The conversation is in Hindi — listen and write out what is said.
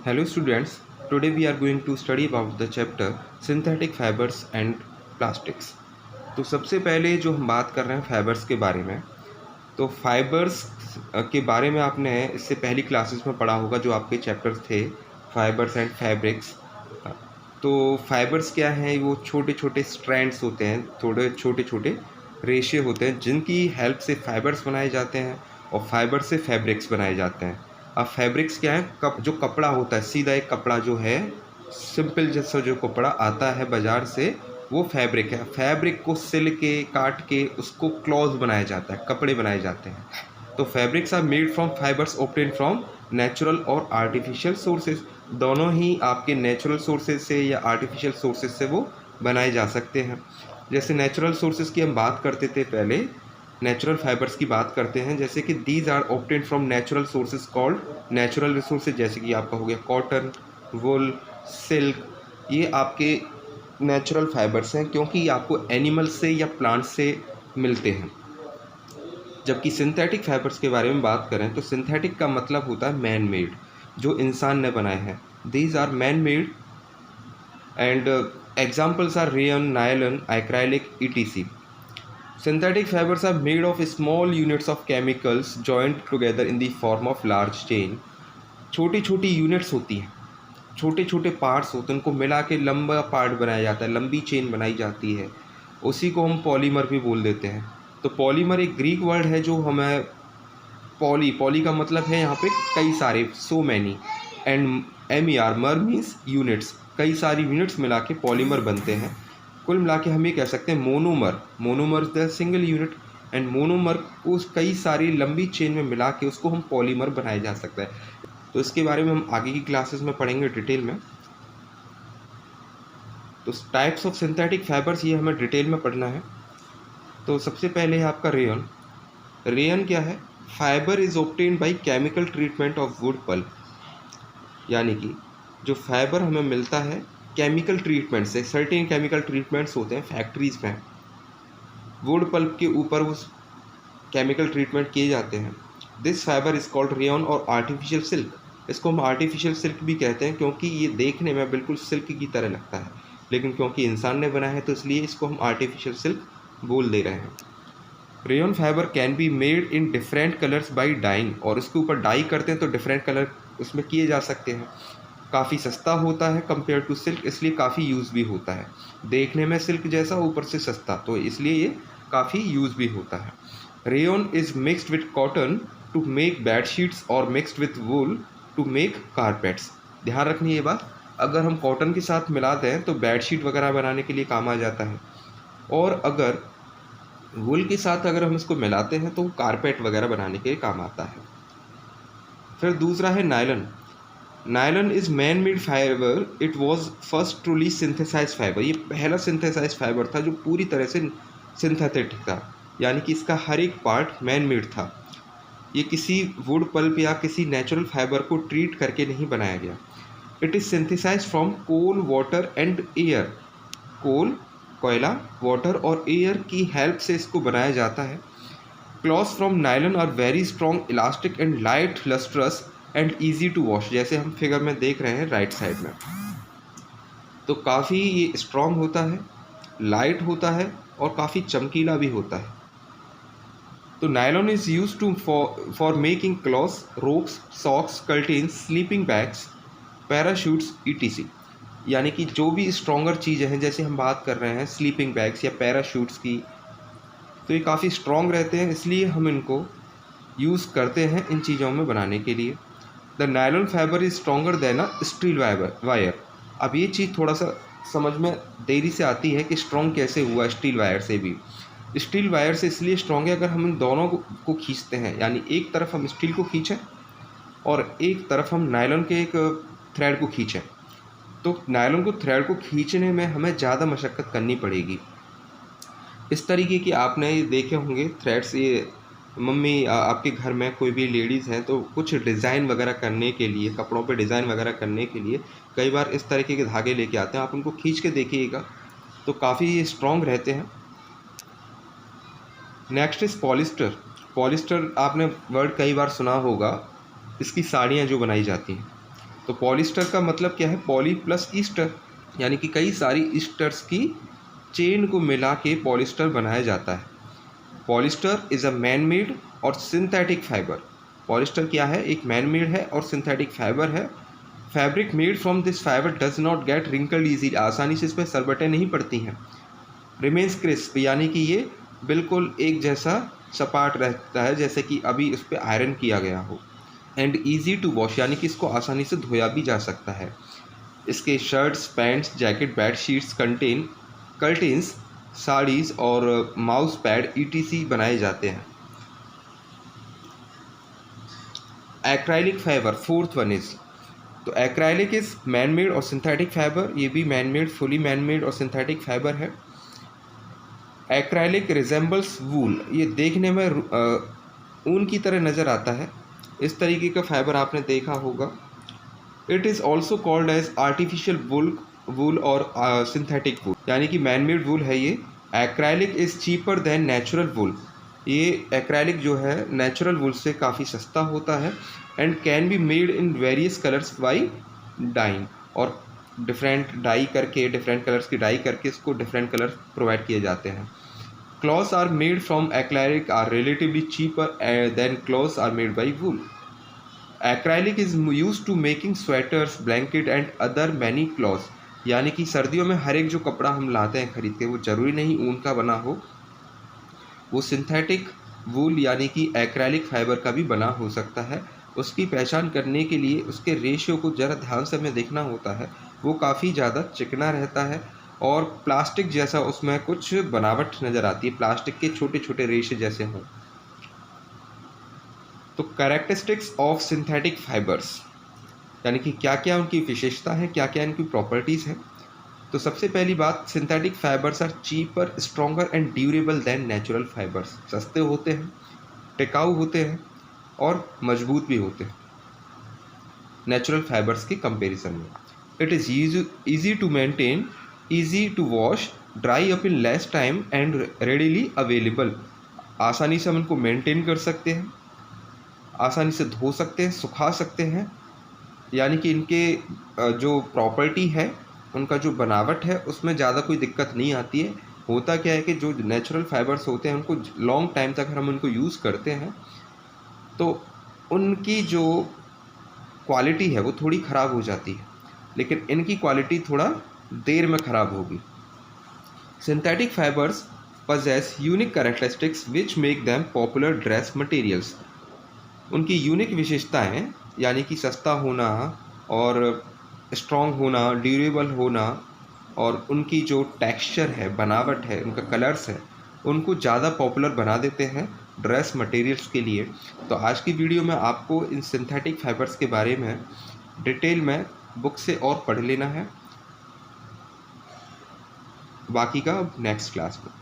Hello students, today we are going to study about the chapter synthetic fibers and plastics। तो सबसे पहले जो हम बात कर रहे हैं फाइबर्स के बारे में, तो फाइबर्स के बारे में आपने इससे पहली क्लासेस में पढ़ा होगा जो आपके चैप्टर्स थे फाइबर्स एंड फैब्रिक्स। तो फाइबर्स क्या हैं, वो छोटे छोटे स्ट्रैंड्स होते हैं, थोड़े छोटे छोटे रेशे होते हैं जिनकी हेल्प से फाइबर्स बनाए जाते हैं और फाइबर से फैब्रिक्स बनाए जाते हैं। अब फैब्रिक्स क्या है, जो कपड़ा होता है, सीधा एक कपड़ा जो है, सिंपल जैसा जो कपड़ा आता है बाज़ार से, वो फैब्रिक है। फैब्रिक को सिल के काट के उसको क्लॉथ बनाया जाता है, कपड़े बनाए जाते हैं। तो fabrics are made from fibres obtain from natural और आर्टिफिशियल सोर्सेज। दोनों ही आपके नेचुरल सोर्सेज से या आर्टिफिशियल सोर्सेज से वो बनाए जा सकते हैं। जैसे नेचुरल सोर्सेज की हम बात करते थे पहले, नेचुरल फाइबर्स की बात करते हैं, जैसे कि these are obtain from natural sources called natural resources. जैसे कि आपका हो गया कॉटन, वुल, सिल्क, ये आपके नेचुरल फाइबर्स हैं क्योंकि ये आपको एनिमल से या प्लांट से मिलते हैं। जबकि सिंथेटिक फाइबर्स के बारे में बात करें तो सिंथेटिक का मतलब होता है मैन मेड, जो इंसान ने बनाए हैं। These are man made and examples are rayon, nylon, acrylic, etc. Synthetic fibers are made of small units of chemicals joined together in the form of large chain। छोटी छोटी यूनिट्स होती हैं, छोटे छोटे पार्ट्स होते हैं, उनको मिला के लंबा पार्ट बनाया जाता है, लंबी चेन बनाई जाती है। उसी को हम पॉलीमर भी बोल देते हैं। तो पॉलीमर एक ग्रीक वर्ड है जो हमें पॉली का मतलब है यहाँ पे कई सारे, सो मैनी, एंड MER, मर मीन्स यूनिट्स, कई सारी यूनिट्स मिला के पॉलीमर बनते हैं। कुल मिला के हम ये कह सकते हैं monomer the single unit, and monomer को कई सारी लंबी चेन में मिला के उसको हम पॉलीमर बनाया जा सकता है। तो इसके बारे में हम आगे की क्लासेस में पढ़ेंगे डिटेल में। तो टाइप्स ऑफ सिंथेटिक फाइबर्स ये हमें डिटेल में पढ़ना है। तो सबसे पहले है आपका रेयन। रेयन क्या है? Fibre is obtained by chemical treatment of wood pulp. यानी कि जो फाइबर हमें मिलता है केमिकल ट्रीटमेंट से, सर्टेन केमिकल ट्रीटमेंट्स होते हैं फैक्ट्रीज में, वुड पल्प के ऊपर उस केमिकल ट्रीटमेंट किए जाते हैं। This fibre is called rayon और आर्टिफिशियल सिल्क। इसको हम आर्टिफिशियल सिल्क भी कहते हैं क्योंकि ये देखने में बिल्कुल सिल्क की तरह लगता है, लेकिन क्योंकि इंसान ने बनाया है तो इसलिए इसको हम आर्टिफिशियल सिल्क बोल दे रहे हैं। Rayon fibre can be made in different colours by dyeing, और इसके ऊपर डाई करते हैं तो डिफरेंट कलर उसमें किए जा सकते हैं। काफ़ी सस्ता होता है कंपेयर टू सिल्क, इसलिए काफ़ी यूज़ भी होता है। देखने में सिल्क जैसा, ऊपर से सस्ता, तो इसलिए ये काफ़ी यूज़ भी होता है। Rayon is mixed with cotton to make bed sheets और mixed with wool to make carpets. ध्यान रखनी ये बात, अगर हम कॉटन के साथ मिलाते हैं तो बेड शीट वगैरह बनाने के लिए काम आ जाता है, और अगर वूल के साथ अगर हम इसको मिलाते हैं तो कारपेट वगैरह बनाने के लिए काम आता है। फिर दूसरा है nylon. Nylon is man made fibre, it was first truly synthesise fibre. ये पहला सिंथेसाइज फाइबर था जो पूरी तरह से सिंथेटिक था, यानी कि इसका हर एक पार्ट मैन मेड था। ये किसी वुड पल्प या किसी नेचुरल फाइबर को ट्रीट करके नहीं बनाया गया। It is synthesize from coal, water and air. Coal, कोयला, वाटर और एयर की हेल्प से इसको बनाया जाता है। Clothes from nylon are very strong, elastic and light, lustrous and easy to wash. जैसे हम फिगर में देख रहे हैं राइट साइड में, तो काफ़ी ये स्ट्रॉन्ग होता है, लाइट होता है और काफ़ी चमकीला भी होता है। तो nylon is use to for making clothes, ropes, socks, curtains, sleeping bags, parachutes, etc। यानी कि जो भी स्ट्रॉन्गर चीज़ें हैं, जैसे हम बात कर रहे हैं स्लीपिंग बैग्स या पैराशूट्स की, तो ये काफ़ी स्ट्रॉन्ग रहते हैं, इसलिए हम इनको यूज़ करते हैं इन चीज़ों में बनाने के लिए। The nylon fibre is stronger than a steel wire. अब ये चीज़ थोड़ा सा समझ में देरी से आती है कि स्ट्रॉन्ग कैसे हुआ स्टील वायर से भी। स्टील वायर से इसलिए स्ट्रॉन्ग है, अगर हम इन दोनों को खींचते हैं, यानी एक तरफ हम स्टील को खींचें और एक तरफ हम नायलॉन के एक थ्रेड को खींचें, तो नायलॉन को थ्रेड को खींचने में हमें ज़्यादा मशक्क़त करनी पड़ेगी। इस तरीके की आपने ये देखे होंगे थ्रेड्स, ये मम्मी आपके घर में कोई भी लेडीज़ हैं तो कुछ डिज़ाइन वगैरह करने के लिए, कपड़ों पे डिज़ाइन वगैरह करने के लिए कई बार इस तरीके के धागे लेके आते हैं। आप उनको खींच के देखिएगा तो काफ़ी ये स्ट्रॉन्ग रहते हैं। Next is polyester. पॉलिस्टर आपने वर्ड कई बार सुना होगा, इसकी साड़ियाँ जो बनाई जाती हैं। तो पॉलिस्टर का मतलब क्या है, पॉली प्लस ईस्टर, यानी कि कई सारी ईस्टर्स की चेन को मिला के पॉलिस्टर बनाया जाता है। Polyester is a man made और सिंथेटिक फाइबर। पॉलिस्टर क्या है, एक मैन मेड है और सिंथेटिक फाइबर है। Fabric made from this fibre does not gate wrinkled easy, आसानी से इस पर सरबटें नहीं पड़ती हैं। रिमेन्स क्रिस्प, यानी कि ये बिल्कुल एक जैसा सपाट रहता है जैसे कि अभी उस पर आयरन किया गया हो। एंड ईजी टू वॉश, यानी कि इसको आसानी से धोया भी जा सकता है। इसके shirts, pants, jacket, bed sheets, curtains, saris और माउस पैड ETC बनाए जाते हैं। Acrylic fibre, fourth one is, तो एक्राइलिक इज मैन मेड और सिंथेटिक फाइबर, ये भी man made, fully man made और सिंथेटिक फाइबर है। एक्राइलिक रिजेंबल्स वूल, ये देखने में ऊन की तरह नज़र आता है। इस तरीके का फाइबर आपने देखा होगा। It is also called as artificial wool और सिंथेटिक वूल, यानी कि मैन मेड वूल है ये। Acrylic is cheaper than natural wool, ये एक्राइलिक जो है नेचुरल वूल से काफ़ी सस्ता होता है। And can be made in various colours by dyeing, और डिफरेंट डाई करके, डिफरेंट कलर्स की डाई करके इसको डिफरेंट कलर प्रोवाइड किए जाते हैं। Clothes are made from acrylic are relatively cheaper than clothes are made by wool. Acrylic is use to making sweaters, blanket and other many clothes, यानी कि सर्दियों में हर एक जो कपड़ा हम लाते हैं खरीद के, वो ज़रूरी नहीं ऊन का बना हो, वो सिंथेटिक वूल यानी कि एक्रेलिक फाइबर का भी बना हो सकता है। उसकी पहचान करने के लिए उसके रेशियो को ज़रा ध्यान से हमें देखना होता है। वो काफ़ी ज़्यादा चिकना रहता है और प्लास्टिक जैसा उसमें कुछ बनावट नज़र आती है, प्लास्टिक के छोटे छोटे रेशे जैसे हों। तो कैरेक्टरिस्टिक्स ऑफ सिंथेटिक फाइबर्स, यानी कि क्या क्या उनकी विशेषता है, क्या क्या इनकी प्रॉपर्टीज़ हैं। तो सबसे पहली बात, synthetic fibres are cheaper, stronger and durable than natural fibres. सस्ते होते हैं, टिकाऊ होते हैं और मजबूत भी होते हैं नेचुरल फाइबर्स के कंपैरिजन में। It is easy to maintain, easy to wash, dry up in less time and readily available. आसानी से हम इनको मेंटेन कर सकते हैं, आसानी से धो सकते हैं, सुखा सकते हैं, यानी कि इनके जो प्रॉपर्टी है, उनका जो बनावट है, उसमें ज़्यादा कोई दिक्कत नहीं आती है। होता क्या है कि जो नेचुरल फाइबर्स होते हैं उनको लॉन्ग टाइम तक हम उनको यूज़ करते हैं तो उनकी जो क्वालिटी है वो थोड़ी ख़राब हो जाती है, लेकिन इनकी क्वालिटी थोड़ा देर में ख़राब होगी। Synthetic fibres possess unique characteristics which make them popular dress materials. उनकी यूनिक विशेषताएं, यानी कि सस्ता होना और स्ट्रॉन्ग होना, ड्यूरेबल होना, और उनकी जो टेक्सचर है, बनावट है, उनका कलर्स है, उनको ज़्यादा पॉपुलर बना देते हैं ड्रेस मटेरियल्स के लिए। तो आज की वीडियो में आपको इन सिंथेटिक फाइबर्स के बारे में डिटेल में बुक से और पढ़ लेना है, बाकी का नेक्स्ट क्लास में।